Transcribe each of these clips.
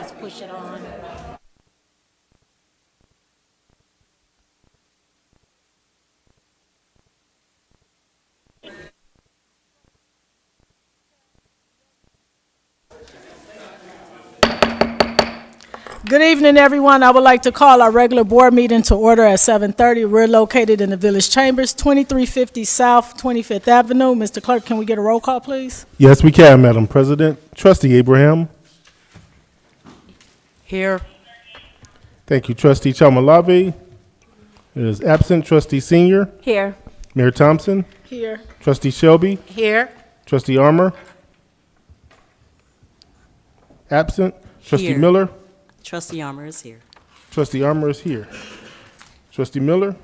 just push it on. Good evening, everyone. I would like to call our regular board meeting to order at 7:30. We're located in the Village Chambers, 2350 South 25th Avenue. Mr. Clerk, can we get a roll call, please? Yes, we can, Madam President. Trustee Abraham. Here. Thank you. Trustee Chamalave is absent. Trustee Senior. Here. Mayor Thompson. Here. Trustee Shelby. Here. Trustee Armour. Absent. Trustee Here. Miller. Trustee Armour is here. Trustee Armour is here. Trustee Miller.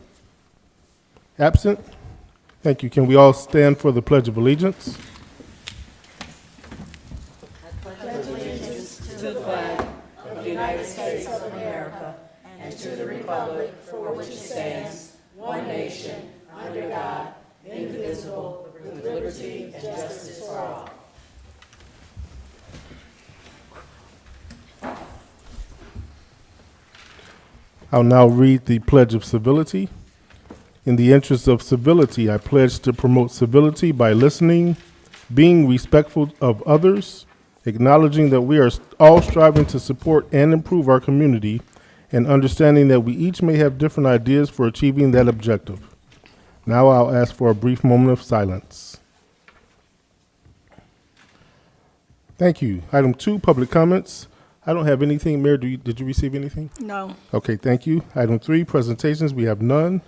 Absent. Thank you. Can we all stand for the Pledge of Allegiance? I'll now read the Pledge of Civility. In the interest of civility, I pledge to promote civility by listening, being respectful of others, acknowledging that we are all striving to support and improve our community, and understanding that we each may have different ideas for achieving that objective. Now I'll ask for a brief moment of silence. Thank you. Item 2, public comments. I don't have anything. Mayor, did you receive anything? No. Okay, thank you. Item 3, presentations. We have none.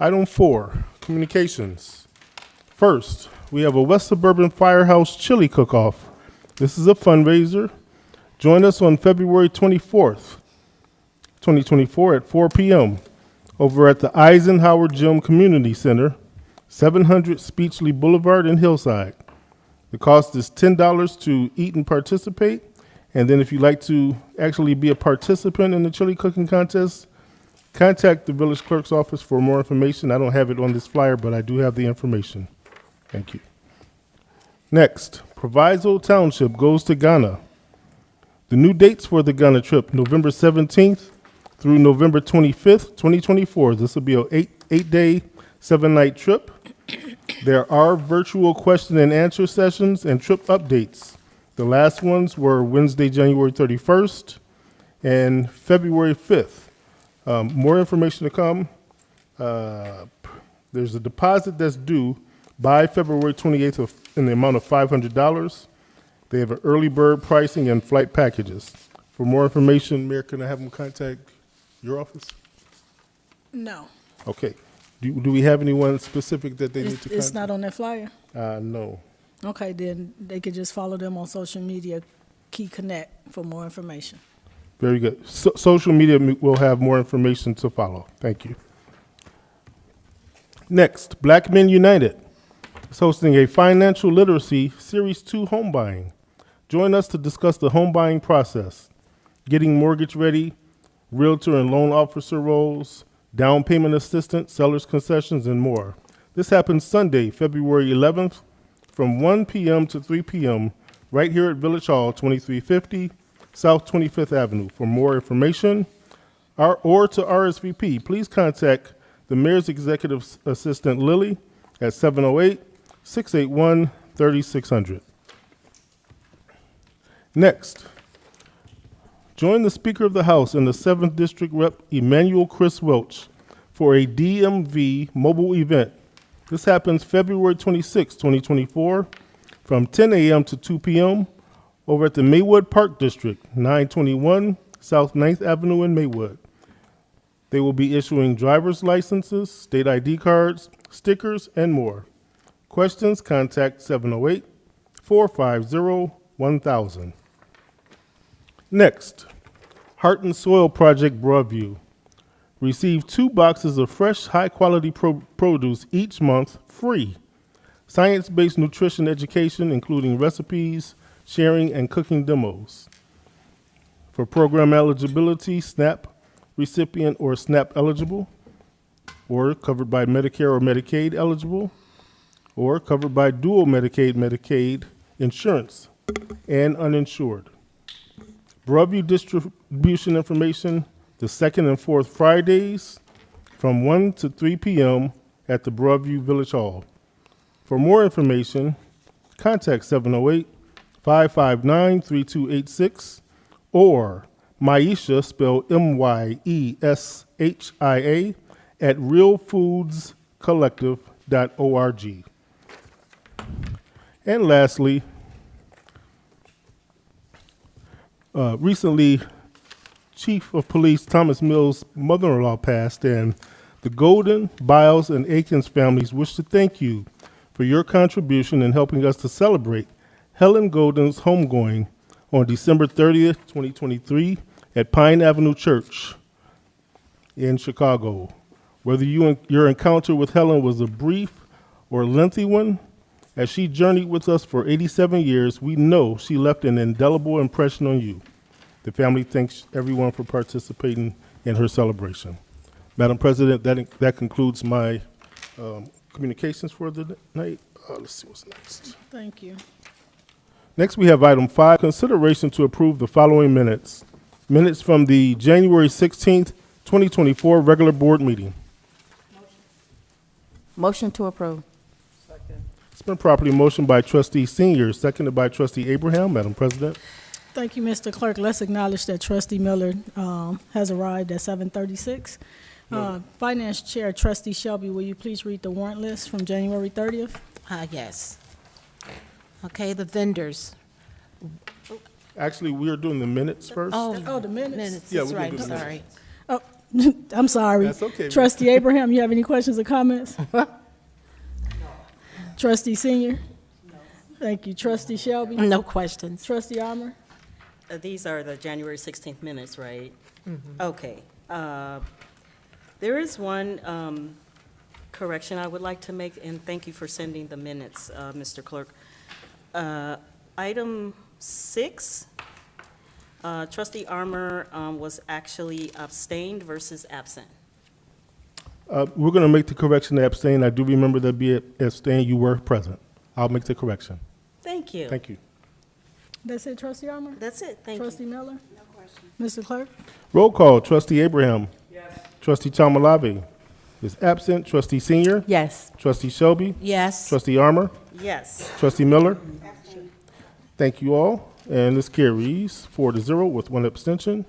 Item 4, communications. First, we have a West Suburban Firehouse Chili Cook-Off. This is a fundraiser. Join us on February 24th, 2024 at 4 p.m. over at the Eisenhower Gym Community Center, 700 Speechley Boulevard in Hillside. The cost is $10 to eat and participate. And then if you'd like to actually be a participant in the chili cooking contest, contact the village clerk's office for more information. I don't have it on this flyer, but I do have the information. Thank you. Next, Proviso Township goes to Ghana. The new dates for the Ghana trip, November 17th through November 25th, 2024. This will be an eight-day, 7-night trip. There are virtual question and answer sessions and trip updates. The last ones were Wednesday, January 31st and February 5th. More information to come. There's a deposit that's due by February 28th in the amount of $500. They have an early bird pricing and flight packages. For more information, Mayor, can I have them contact your office? No. Okay. Do we have anyone specific that they need to contact? It's not on that flyer? No. Okay, then they could just follow them on social media, Key Connect, for more information. Very good. Social media will have more information to follow. Thank you. Next, Black Men United is hosting a financial literacy Series 2 home buying. Join us to discuss the home buying process, getting mortgage ready, realtor and loan officer roles, down payment assistance, seller's concessions, and more. This happens Sunday, February 11th, from 1 p.m. to 3 p.m. right here at Village Hall, 2350 South 25th Avenue. For more information or to RSVP, please contact the Mayor's Executive Assistant, Lily, at 708-681-3600. Next, join the Speaker of the House and the 7th District Rep. Emmanuel Chris Welch for a DMV mobile event. This happens February 26, 2024, from 10 a.m. to 2 p.m. over at the Maywood Park District, 921 South 9th Avenue in Maywood. They will be issuing driver's licenses, state ID cards, stickers, and more. Questions, contact 708-450-1000. Next, Heart and Soil Project Broadview. Receive 2 boxes of fresh, high-quality produce each month free. Science-based nutrition education, including recipes, sharing, and cooking demos. For program eligibility, SNAP recipient or SNAP eligible, or covered by Medicare or Medicaid eligible, or covered by dual Medicaid insurance, and uninsured. Broadview distribution information the second and fourth Fridays from 1 to 3 p.m. at the Broadview Village Hall. For more information, contact 708-559-3286 or Maisha, spelled Myeshia, at realfoodscollective.org. And lastly, recently, Chief of Police Thomas Mills' mother-in-law passed, and the Golden, Biles, and Akins families wish to thank you for your contribution in helping us to celebrate Helen Golden's homegoing on December 30th, 2023 at Pine Avenue Church in Chicago. Whether your encounter with Helen was a brief or lengthy one, as she journeyed with us for 87 years, we know she left an indelible impression on you. The family thanks everyone for participating in her celebration. Madam President, that concludes my communications for the night. Let's see what's next. Thank you. Next, we have item 5, consideration to approve the following minutes. Minutes from the January 16th, 2024 regular board meeting. Motion to approve. It's been properly motioned by Trustee Senior, seconded by Trustee Abraham. Madam President. Thank you, Mr. Clerk. Let's acknowledge that Trustee Miller has arrived at 7:36. Finance Chair Trustee Shelby, will you please read the warrant list from January 30th? Yes. Okay, the vendors. Actually, we are doing the minutes first. Oh, the minutes. Yeah, That's we're gonna right, do the sorry. Oh, I'm sorry. That's okay. Trustee Abraham, you have any questions or comments? No. Trustee Senior? No. Thank you. Trustee Shelby? No questions. Trustee Armour? These are the January 16th minutes, right? Okay. There is one correction I would like to make, and thank you for sending the minutes, Mr. Clerk. Item 6, Trustee Armour was actually abstained versus absent. We're going to make the correction to abstain. I do remember that be abstain. You were present. I'll make the correction. Thank you. Thank you. That's it, Trustee Armour? That's it, thank you. Trustee Miller? No question. Mr. Clerk? Roll call. Trustee Abraham. Yes. Trustee Tamalave is absent. Trustee Senior. Yes. Trustee Shelby. Yes. Trustee Armour. Yes. Trustee Miller. Thank you all. And this carries 4-0 with 1 abstention.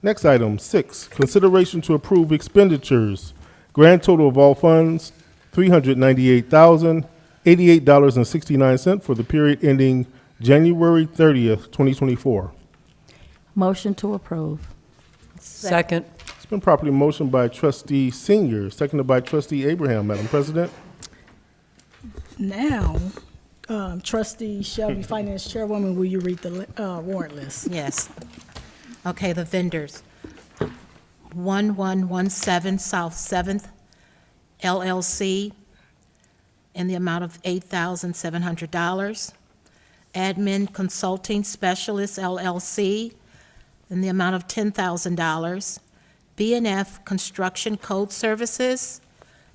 Next item, 6, consideration to approve expenditures. Grand total of all funds, $398,088.69 for the period ending January 30th, 2024. Motion to approve. Second. It's been properly motioned by Trustee Senior, seconded by Trustee Abraham. Madam President. Now, Trustee Shelby, Finance Chairwoman, will you read the warrant list? Yes. Okay, the vendors. 1117 South 7th LLC in the amount of $8,700. Admin Consulting Specialist LLC in the amount of $10,000. B&F Construction Code Services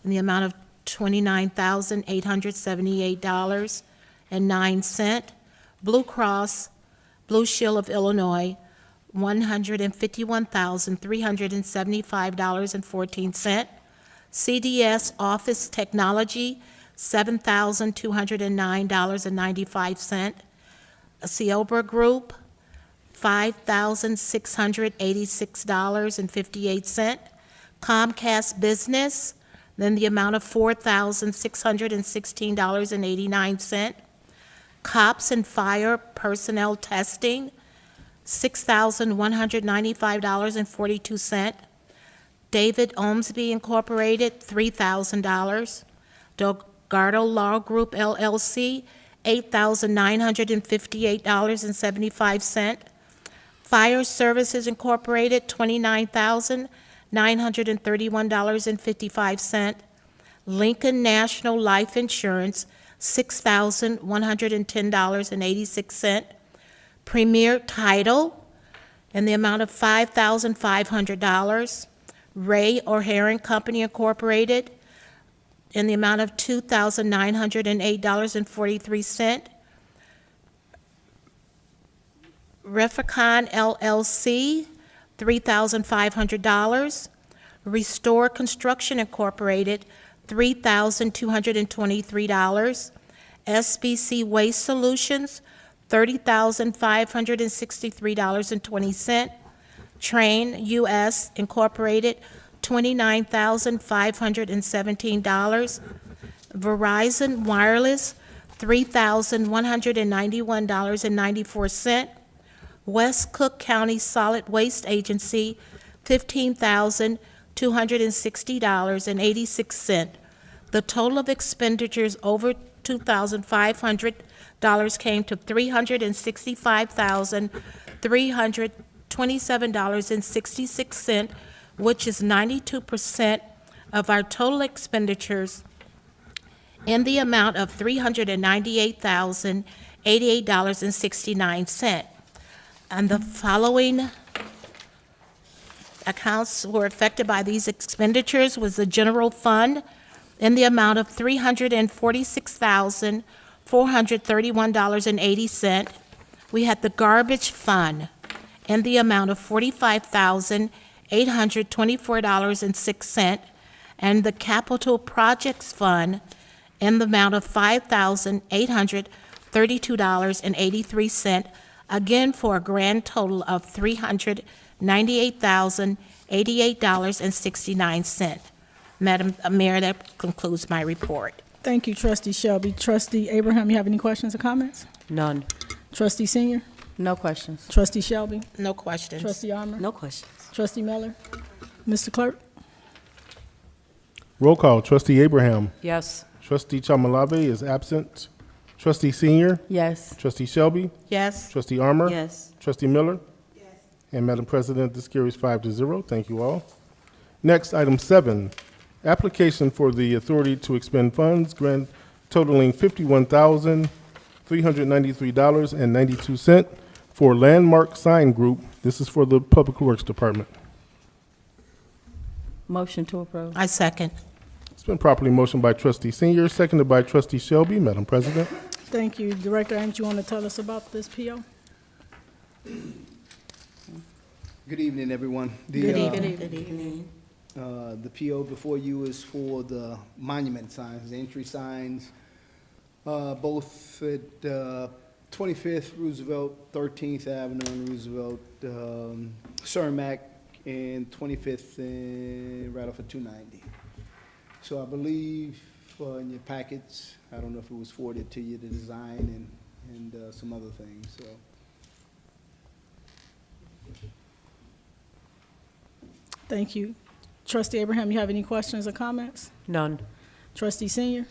in the amount of $29,878.09. Blue Cross Blue Shield of Illinois, $151,375.14. CDS Office Technology, $7,209.95. Ciobra Group, $5,686.58. Comcast Business, then the amount of $4,616.89. Cops and Fire Personnel Testing, $6,195.42. David Omsby Incorporated, $3,000. Delgado Law Group LLC, $8,958.75. Fire Services Incorporated, $29,931.55. Lincoln National Life Insurance, $6,110.86. Premier Title in the amount of $5,500. Ray O'Haron Company Incorporated in the amount of $2,908.43. Reficon LLC, $3,500. Restore Construction Incorporated, $3,223. SBC Waste Solutions, $30,563.20. Train US Incorporated, $29,517. Verizon Wireless, $3,191.94. West Cook County Solid Waste Agency, $15,260.86. The total of expenditures over $2,500 came to $365,327.66, which is 92% of our total expenditures in the amount of $398,088.69. And the following accounts were affected by these expenditures was the general fund in the amount of $346,431.80. We had the garbage fund in the amount of $45,824.06, and the capital projects fund in the amount of $5,832.83, again for a grand total of $398,088.69. Madam Mayor, that concludes my report. Thank you, Trustee Shelby. Trustee Abraham, you have any questions or comments? None. Trustee Senior? No questions. Trustee Shelby? No questions. Trustee Armour? No questions. Trustee Miller? Mr. Clerk? Roll call. Trustee Abraham. Yes. Trustee Chamalave is absent. Trustee Senior. Yes. Trustee Shelby. Yes. Trustee Armour. Yes. Trustee Miller. And Madam President, this carries 5-0. Thank you all. Next, item 7, application for the authority to expend funds, grant totaling $51,393.92 for Landmark Sign Group. This is for the Public Works Department. Motion to approve. I second. It's been properly motioned by Trustee Senior, seconded by Trustee Shelby. Madam President. Thank you. Director Ames, you want to tell us about this PO? Good evening, everyone. Good evening. Good evening. The PO before you is for the monument signs, the entry signs, both at 25th Roosevelt, 13th Avenue and Roosevelt, Cermak, and 25th right off of 290. So I believe in your packets, I don't know if it was forwarded to you, the design and some other things, so. Thank you. Trustee Abraham, you have any questions or comments? None. Trustee Senior?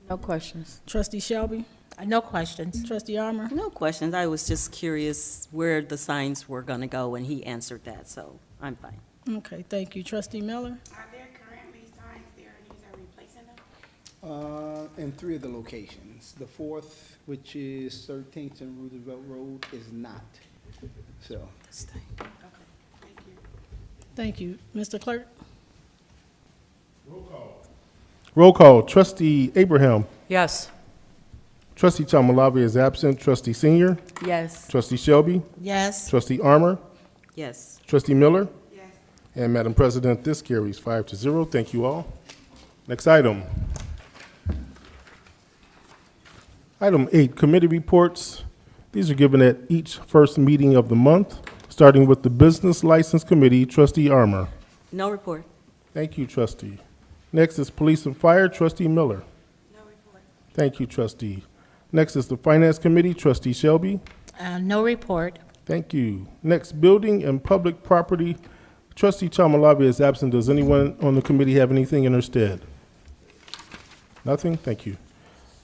No questions. Trustee Shelby? No questions. Trustee Armour? No questions. I was just curious where the signs were going to go, and he answered that, so I'm fine. Okay, thank you. Trustee Miller? Are there currently signs there and these are replacing them? In 3 of the locations. The 4th, which is 13th and Roosevelt Road, is not. So, This thing. Thank you. Thank you. Mr. Clerk? Roll call. Trustee Abraham. Yes. Trustee Chamalave is absent. Trustee Senior. Yes. Trustee Shelby. Yes. Trustee Armour. Yes. Trustee Miller. Yes. And Madam President, this carries 5-0. Thank you all. Next item. Item 8, committee reports. These are given at each first meeting of the month, starting with the Business License Committee. Trustee Armour. No report. Thank you, Trustee. Next is Police and Fire. Trustee Miller. No report. Thank you, Trustee. Next is the Finance Committee. Trustee Shelby. No report. Thank you. Next, Building and Public Property. Trustee Chamalave is absent. Does anyone on the committee have anything in her stead? Nothing? Thank you.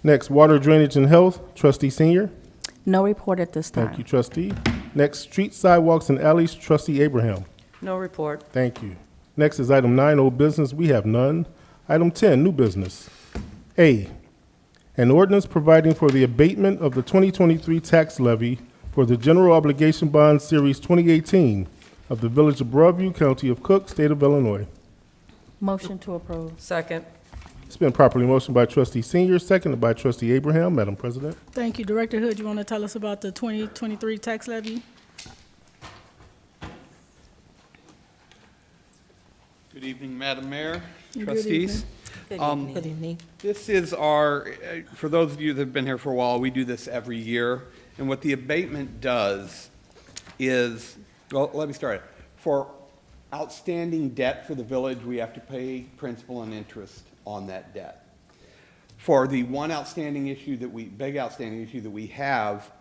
Next, Water, Drainage, and Health. Trustee Senior. No report at this time. Thank you, Trustee. Next, Street, Sidewalks, and Alleys. Trustee Abraham. No report. Thank you. Next is item 9, old business. We have none. Item 10, new business. A, an ordinance providing for the abatement of the 2023 tax levy for the General Obligation Bond Series 2018 of the Village of Broadview, County of Cook, State of Illinois. Motion to approve. Second. It's been properly motioned by Trustee Senior, seconded by Trustee Abraham. Madam President. Thank you. Director Hood, you want to tell us about the 2023 tax levy? Good evening, Madam Mayor, Good trustees. Good Um, evening. Good evening. This is our, for those of you that have been here for a while, we do this every year. And what the abatement does is, well, let me start. For outstanding debt for the village, we have to pay principal and interest on that debt. For the one outstanding issue that big outstanding issue that we have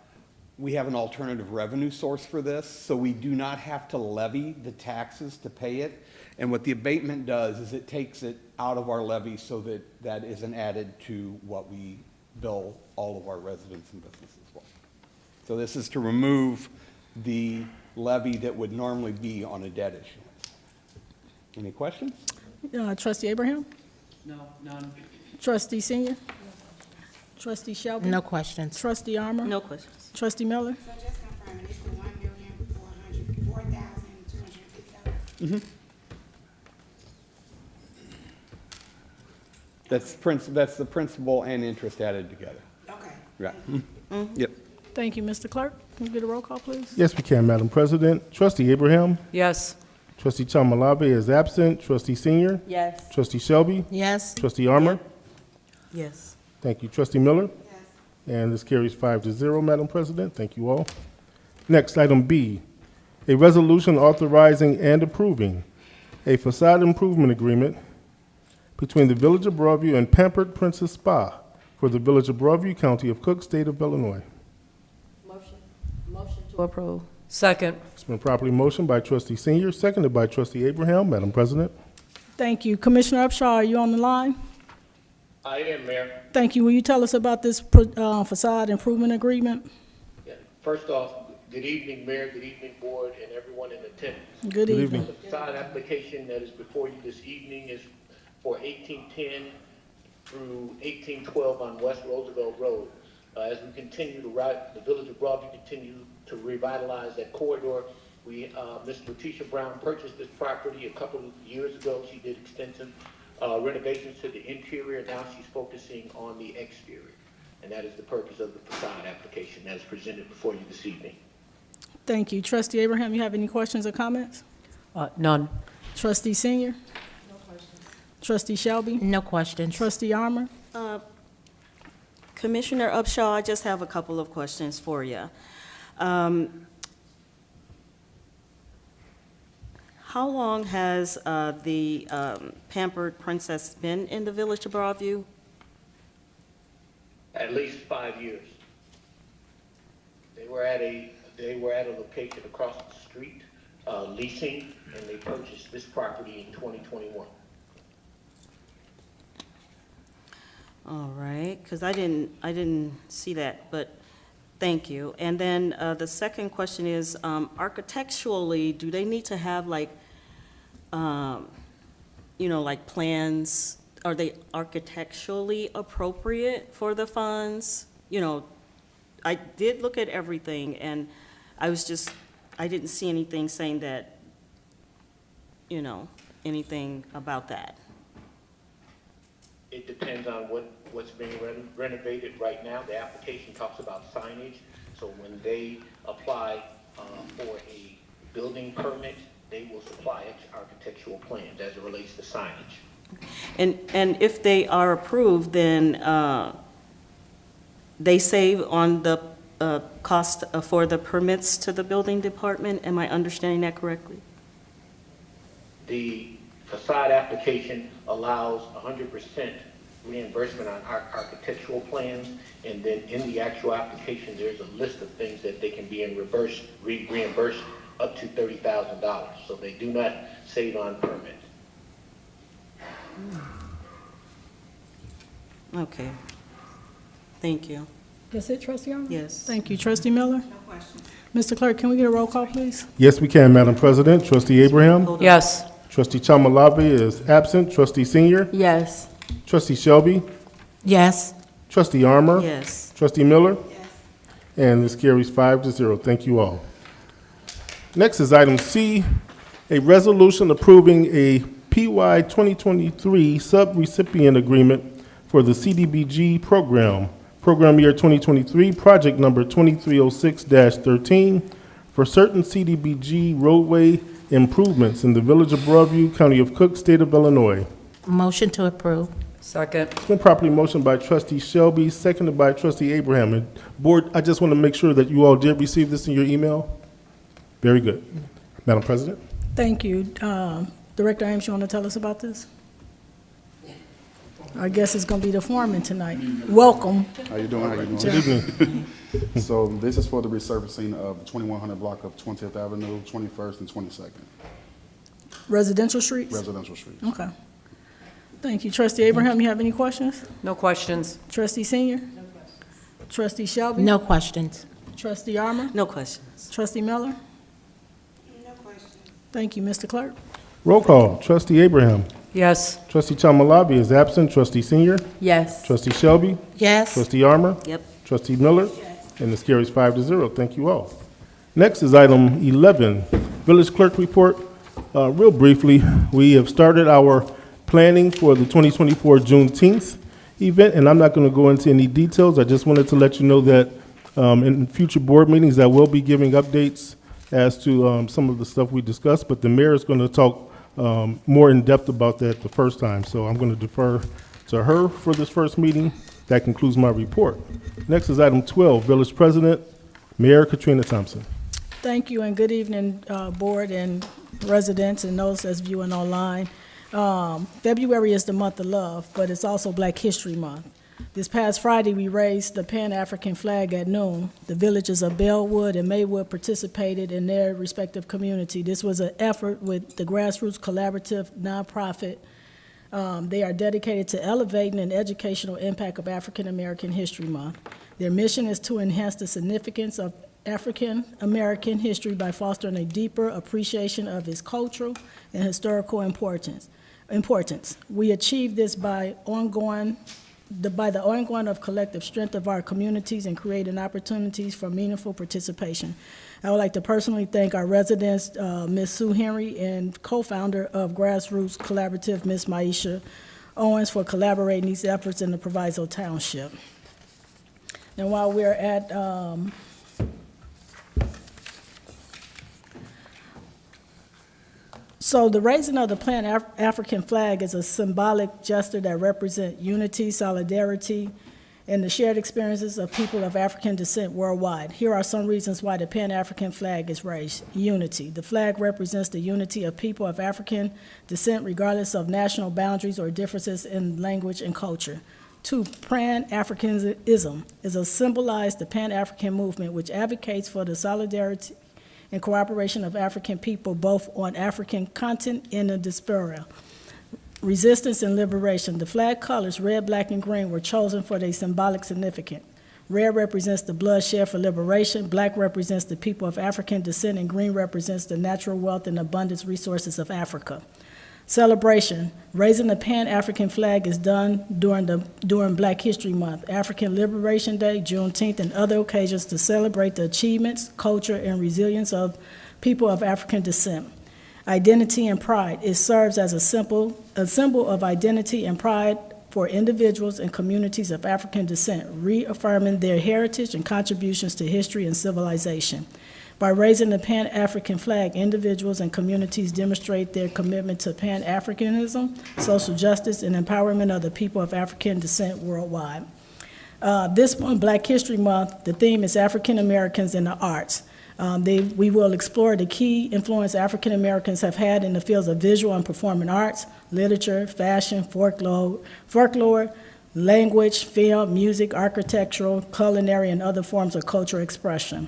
an alternative revenue source for this, so we do not have to levy the taxes to pay it. And what the abatement does is it takes it out of our levy so that that isn't added to what we bill all of our residents and businesses for. So this is to remove the levy that would normally be on a debt issuance. Any questions? Trustee Abraham? No, none. Trustee Senior? Trustee Shelby? No questions. Trustee Armour? No questions. Trustee Miller? So just confirming, it's the $1,400,250. That's the principal and interest added together. Okay. Right. Yep. Thank you, Mr. Clerk. Can we get a roll call, please? Yes, we can, Madam President. Trustee Abraham? Yes. Trustee Chamalave is absent. Trustee Senior? Yes. Trustee Shelby? Yes. Trustee Armour? Yes. Thank you. Trustee Miller? Yes. And this carries 5-0, Madam President. Thank you all. Next, item B, a resolution authorizing and approving a facade improvement agreement between the Village of Broadview and Pampered Princess Spa for the Village of Broadview, County of Cook, State of Illinois. Motion to approve. Second. It's been properly motioned by Trustee Senior, seconded by Trustee Abraham. Madam President. Thank you. Commissioner Upshaw, are you on the line? I am, Mayor. Thank you. Will you tell us about this facade improvement agreement? Yeah. First off, good evening, Mayor, good evening, Board, and everyone in attendance. Good evening. The facade application that is before you this evening is for 1810 through 1812 on West Roosevelt Road. As we continue to the Village of Broadview continue to revitalize that corridor, Ms. Letitia Brown purchased this property a couple of years ago. She did extensive renovations to the interior. Now she's focusing on the exterior. And that is the purpose of the facade application that is presented before you this evening. Thank you. Trustee Abraham, you have any questions or comments? None. Trustee Senior? No questions. Trustee Shelby? No questions. Trustee Armour? Commissioner Upshaw, I just have a couple of questions for you. How long has the Pampered Princess been in the Village of Broadview? At least 5 years. They were at a location across the street, leasing, and they purchased this property in 2021. All right, because I didn't see that, but thank you. And then the second question is, architecturally, do they need to have like plans? Are they architecturally appropriate for the funds? I did look at everything, and I didn't see anything saying that, anything about that. It depends on what's being renovated right now. The application talks about signage, so when they apply for a building permit, they will supply architectural plans as it relates to signage. And if they are approved, then they save on the cost for the permits to the building department? Am I understanding that correctly? The facade application allows 100% reimbursement on architectural plans, and then in the actual application, there's a list of things that they can be reimbursed up to $30,000. So they do not save on permit. Okay. Thank you. That's it, Trustee Armour? Yes. Thank you. Trustee Miller? No questions. Mr. Clerk, can we get a roll call, please? Yes, we can, Madam President. Trustee Abraham? Hold on. Yes. Trustee Chamalave is absent. Trustee Senior? Yes. Trustee Shelby? Yes. Trustee Armour? Yes. Trustee Miller? Yes. And this carries 5-0. Thank you all. Next is item C, a resolution approving a PY 2023 sub-recipient agreement for the CDBG program, program year 2023, project number 2306-13, for certain CDBG roadway improvements in the Village of Broadview, County of Cook, State of Illinois. Motion to approve. Second. It's been properly motioned by trustee Shelby, seconded by trustee Abraham. And board, I just want to make sure that you all did receive this in your email. Very good. Madam President? Thank you. Director Ames, you want to tell us about this? I guess it's going to be the foreman tonight. Welcome. How you doing? How you doing? Good evening. So this is for the resurfacing of the 2100 block of 20th Avenue, 21st and 22nd, Residential streets? residential streets. Okay. Thank you. Trustee Abraham, you have any questions? No questions. Trustee Senior? Trustee Shelby? No questions. Trustee Armour? No questions. Trustee Miller? No questions. Thank you, Mr. Clerk. Roll call. Trustee Abraham. Yes. Trustee Chamalabi is absent. Trustee Senior. Yes. Trustee Shelby. Yes. Trustee Armour. Yep. Trustee Miller. And this carries 5-0. Thank you all. Next is item 11, Village Clerk Report. Real briefly, we have started our planning for the 2024 Juneteenth event, and I'm not going to go into any details. I just wanted to let you know that in future board meetings, I will be giving updates as to some of the stuff we discussed, but the mayor is going to talk more in depth about that the first time. So I'm going to defer to her for this first meeting. That concludes my report. Next is item 12, Village President, Mayor Katrina Thompson. Thank you, and good evening, board and residents and those that's viewing online. February is the month of love, but it's also Black History Month. This past Friday, we raised the Pan-African flag at noon. The villages of Bellwood and Maywood participated in their respective community. This was an effort with the Grassroots Collaborative nonprofit. They are dedicated to elevating an educational impact of African American History Month. Their mission is to enhance the significance of African American history by fostering a deeper appreciation of its cultural and historical importance. We achieve this by the ongoing of collective strength of our communities and creating opportunities for meaningful participation. I would like to personally thank our residents, Ms. Sue Henry, and co-founder of Grassroots Collaborative, Ms. Maisha Owens, for collaborating these efforts in the Proviso Township. And while we're at so the raising of the Pan-African flag is a symbolic gesture that represents unity, solidarity, and the shared experiences of people of African descent worldwide. Here are some reasons why the Pan-African flag is raised. Unity. The flag represents the unity of people of African descent regardless of national boundaries or differences in language and culture. 2, Pan-Africanism is a symbolized the Pan-African movement which advocates for the solidarity and cooperation of African people both on African continent and the diaspora. Resistance and liberation. The flag colors, red, black, and green, were chosen for their symbolic significance. Red represents the bloodshed for liberation, black represents the people of African descent, and green represents the natural wealth and abundance resources of Africa. Celebration. Raising the Pan-African flag is done during Black History Month, African Liberation Day, Juneteenth, and other occasions to celebrate the achievements, culture, and resilience of people of African descent. Identity and pride. It serves as a symbol of identity and pride for individuals and communities of African descent, reaffirming their heritage and contributions to history and civilization. By raising the Pan-African flag, individuals and communities demonstrate their commitment to Pan-Africanism, social justice, and empowerment of the people of African descent worldwide. This month, Black History Month, the theme is African Americans in the arts. We will explore the key influence African Americans have had in the fields of visual and performing arts, literature, fashion, folklore, language, film, music, architectural, culinary, and other forms of cultural expression.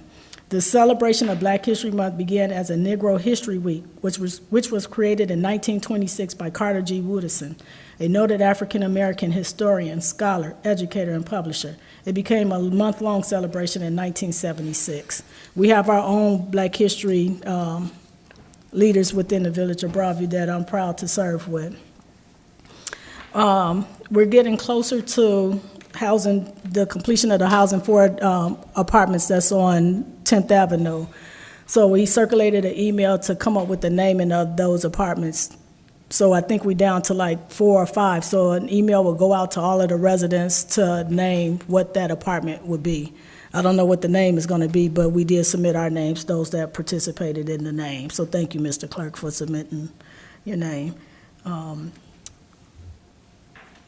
The celebration of Black History Month began as a Negro History Week, which was created in 1926 by Carter G. Woodson, a noted African-American historian, scholar, educator, and publisher. It became a month-long celebration in 1976. We have our own Black History leaders within the Village of Broadview that I'm proud to serve with. We're getting closer to the completion of the housing for apartments that's on 10th Avenue. So we circulated an email to come up with the naming of those apartments. So I think we're down to like 4 or 5. So an email will go out to all of the residents to name what that apartment would be. I don't know what the name is going to be, but we did submit our names, those that participated in the name. So thank you, Mr. Clerk, for submitting your name.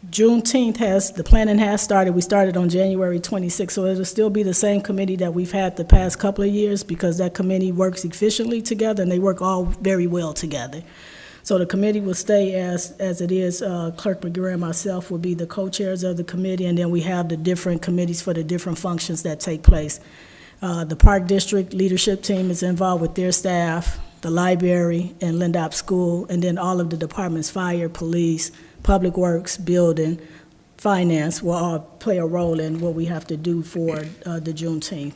Juneteenth the planning has started. We started on January 26th, so it'll still be the same committee that we've had the past couple of years because that committee works efficiently together and they work all very well together. So the committee will stay as it is. Clerk McGuire and myself will be the co-chairs of the committee, and then we have the different committees for the different functions that take place. The Park District leadership team is involved with their staff, the library, and Lindop School, and then all of the departments, fire, police, Public Works, building, finance will all play a role in what we have to do for the Juneteenth.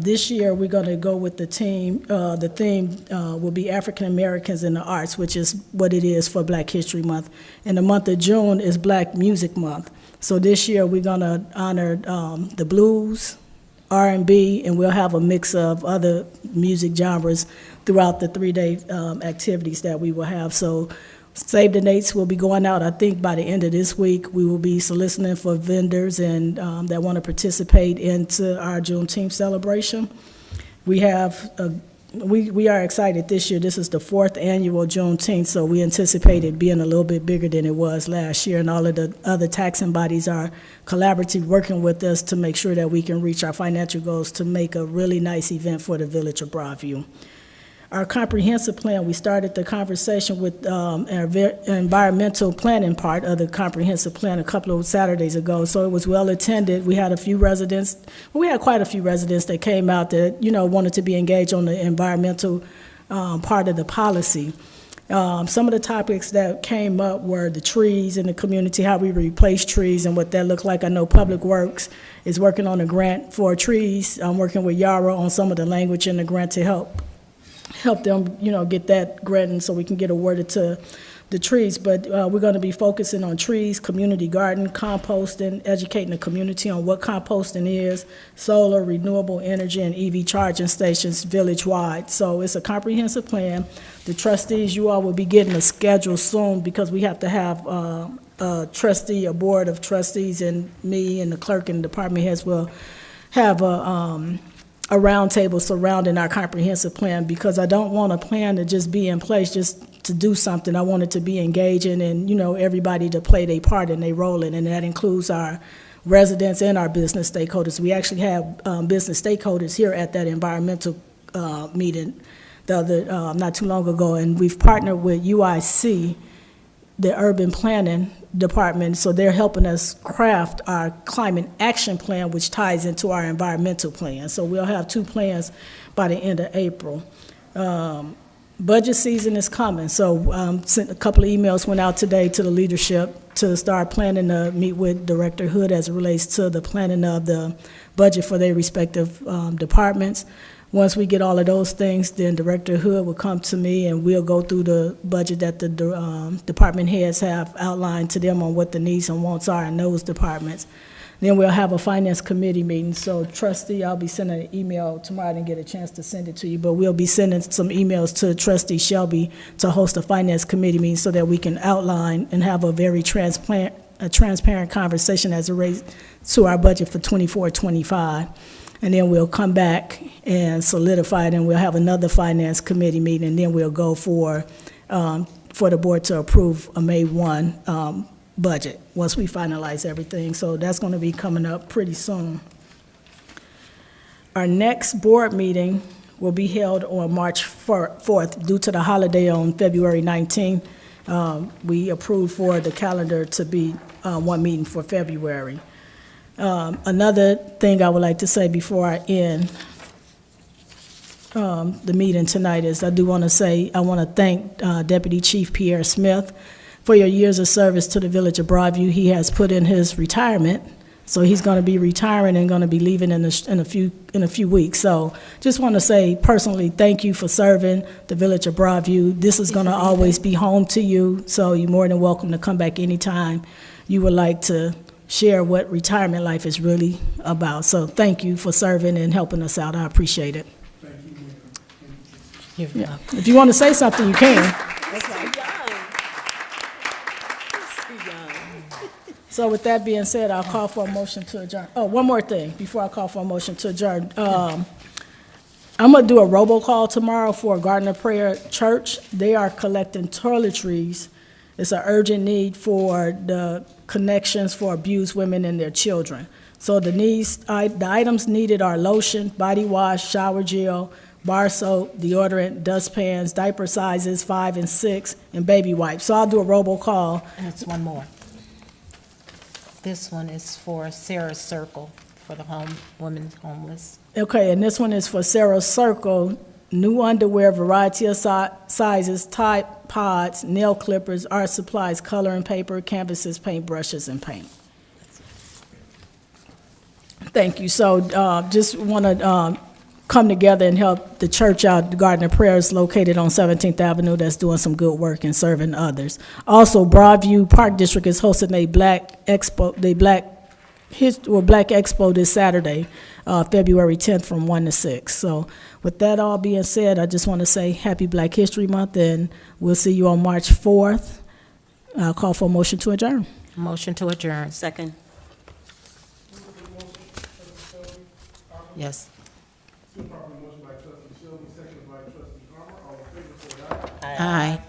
This year, we're going to go with the theme will be African Americans in the Arts, which is what it is for Black History Month. And the month of June is Black Music Month. So this year, we're going to honor the blues, R&B, and we'll have a mix of other music genres throughout the 3-day activities that we will have. So save the dates will be going out, I think, by the end of this week. We will be soliciting for vendors and that want to participate into our Juneteenth celebration. We are excited this year. This is the 4th annual Juneteenth, so we anticipate it being a little bit bigger than it was last year, and all of the other taxing bodies are collaboratively working with us to make sure that we can reach our financial goals to make a really nice event for the Village of Broadview. Our comprehensive plan, we started the conversation with our environmental planning part of the comprehensive plan a couple of Saturdays ago, so it was well attended. We had quite a few residents that came out that, wanted to be engaged on the environmental part of the policy. Some of the topics that came up were the trees in the community, how we replace trees and what that looked like. I know Public Works is working on a grant for trees. I'm working with Yara on some of the language in the grant to help them, get that grant and so we can get awarded to the trees. But we're going to be focusing on trees, community garden, composting, educating the community on what composting is, solar, renewable energy, and EV charging stations village-wide. So it's a comprehensive plan. The trustees, you all will be getting a schedule soon because we have to have a board of trustees, and me and the clerk and department heads will have a roundtable surrounding our comprehensive plan, because I don't want a plan to just be in place just to do something. I want it to be engaging and, everybody to play their part and their role in it, and that includes our residents and our business stakeholders. We actually have business stakeholders here at that environmental meeting not too long ago, and we've partnered with UIC, the urban planning department, so they're helping us craft our climate action plan, which ties into our environmental plan. So we'll have 2 plans by the end of April. Budget season is coming, so sent a couple of emails went out today to the leadership to start planning to meet with Director Hood as it relates to the planning of the budget for their respective departments. Once we get all of those things, then Director Hood will come to me and we'll go through the budget that the department heads have outlined to them on what the needs and wants are in those departments. Then we'll have a finance committee meeting. So trustee, I'll be sending an email tomorrow. I didn't get a chance to send it to you, but we'll be sending some emails to Trustee Shelby to host a finance committee meeting so that we can outline and have a very transparent conversation as it relates to our budget for 24-25. And then we'll come back and solidify it, and we'll have another finance committee meeting, and then we'll go for the board to approve a May 1 budget once we finalize everything. So that's going to be coming up pretty soon. Our next board meeting will be held on March 4th due to the holiday on February 19th. We approved for the calendar to be one meeting for February. Another thing I would like to say before I end the meeting tonight is I want to thank Deputy Chief Pierre Smith for your years of service to the Village of Broadview. He has put in his retirement, so he's going to be retiring and going to be leaving in a few weeks. So just want to say personally, thank you for serving the Village of Broadview. This is going to always be home to you, so you're more than welcome to come back anytime you would like to share what retirement life is really about. So thank you for serving and helping us out. I appreciate it. Yeah. If you want to say something, you can. So with that being said, I'll call for a motion to adjourn. Oh, one more thing before I call for a motion to adjourn. I'm gonna do a robocall tomorrow for Garden of Prayer Church. They are collecting toiletries. It's an urgent need for the connections for abused women and their children. So the items needed are lotion, body wash, shower gel, bar soap, deodorant, dustpans, diaper sizes 5 and 6, and baby wipes. So I'll do a robocall. And it's one more. This one is for Sarah's Circle, for the women homeless. Okay, and this one is for Sarah Circle, new underwear, variety of sizes, Tide Pods, nail clippers, art supplies, coloring paper, canvases, paintbrushes, and paint. Thank you. So just want to come together and help the church out. The Garden of Prayer is located on 17th Avenue. That's doing some good work and serving others. Also, Broadview Park District is hosting a Black Expo this Saturday, February 10th from 1 to 6. So with that all being said, I just want to say Happy Black History Month, and we'll see you on March 4th. I'll call for a motion to adjourn. Motion to adjourn. Second. Yes. Aye.